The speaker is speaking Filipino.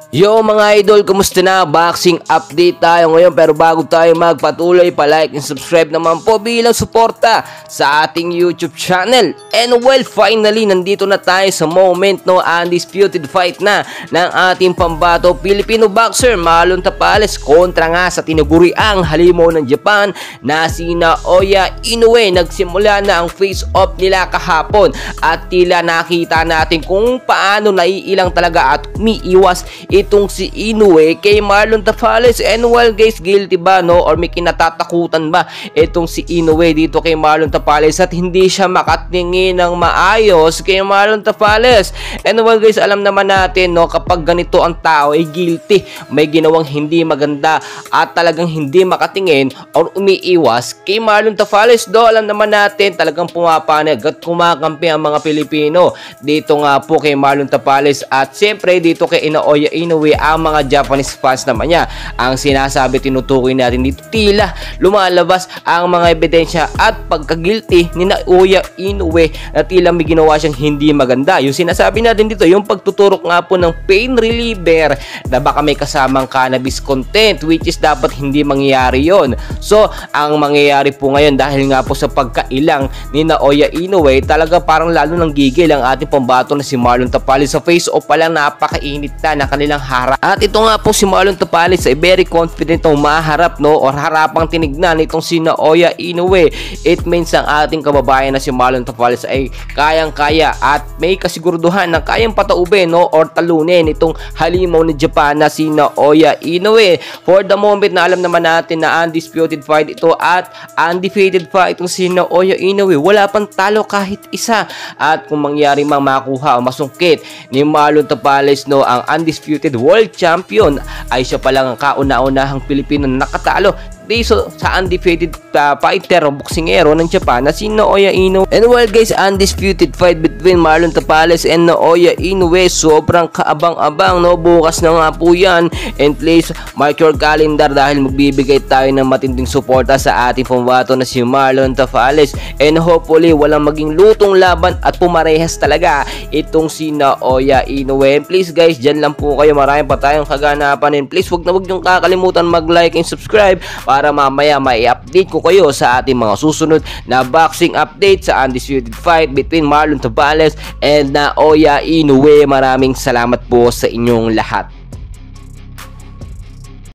Yo mga idol, kumusta na? Boxing update tayo ngayon, pero bago tayo magpatuloy, pa-like and subscribe naman po bilang suporta sa ating YouTube channel. And well, finally, nandito na tayo sa moment, no, undisputed fight na ng ating pambato Filipino boxer Marlon Tapales kontra nga sa tinaguriang halimaw ng Japan na si Naoya Inoue. Nagsimula na ang face-off nila kahapon at tila nakita natin kung paano naiilang talaga at umiiwas itong si Inoue kay Marlon Tapales. And well guys, guilty ba, no, or may kinatatakutan ba itong si Inoue dito kay Marlon Tapales at hindi siya makatingin ng maayos kay Marlon Tapales? And well guys, alam naman natin, no, kapag ganito ang tao ay guilty, may ginawang hindi maganda at talagang hindi makatingin or umiiwas kay Marlon Tapales. Do alam naman natin talagang pumapanig at kumakampi ang mga Pilipino dito nga po kay Marlon Tapales at siyempre dito kay Naoya Inoue. Ang mga Japanese fans naman niya ang sinasabi, tinutukoy natin dito, tila lumalabas ang mga ebidensya at pagka-guilty ni Naoya Inoue na tila may ginawa siyang hindi maganda. Yung sinasabi natin dito, yung pagtuturok nga po ng pain reliever na baka may kasamang cannabis content, which is dapat hindi mangyayari yon. So ang mangyayari po ngayon, dahil nga po sa pagkailang ni Naoya Inoue, talaga parang lalo nang gigil ang ating pambato na si Marlon Tapales. Sa face-off pa lang napakainit na kanilang harap. At ito nga po si Marlon Tapales ay very confident na maharap, no, or harapang tinignan itong si Naoya Inoue. It means ang ating kababayan na si Marlon Tapales ay kayang-kaya at may kasiguraduhan na kayang pataubin, no, or talunin itong halimaw ni Japan na si Naoya Inoue. For the moment na alam naman natin na undisputed fight ito at undefeated fight itong si Naoya Inoue. Wala pang talo kahit isa. At kung mangyari mang makuha o masungkit ni Marlon Tapales, no, ang undisputed world champion, ay siya palang ang kauna-unahang Pilipino na nakatalo dito sa undefeated fighter o boksingero ng Japan na si Naoya Inoue. And well guys, undisputed fight between Marlon Tapales and Naoya Inoue, sobrang kaabang-abang, no. Bukas na nga po yan, and please mark your calendar dahil magbibigay tayo ng matinding suporta sa ating pambato na si Marlon Tapales, and hopefully walang maging lutong laban at pumarehas talaga itong si Naoya Inoue. And please guys, dyan lang po kayo, marami pa tayong kaganapan, and please wag niyong kakalimutan mag-like and subscribe para mamaya mai-update ko kayo sa ating mga susunod na boxing update sa undisputed fight between Marlon Tapales and Naoya Inoue. Maraming salamat po sa inyong lahat.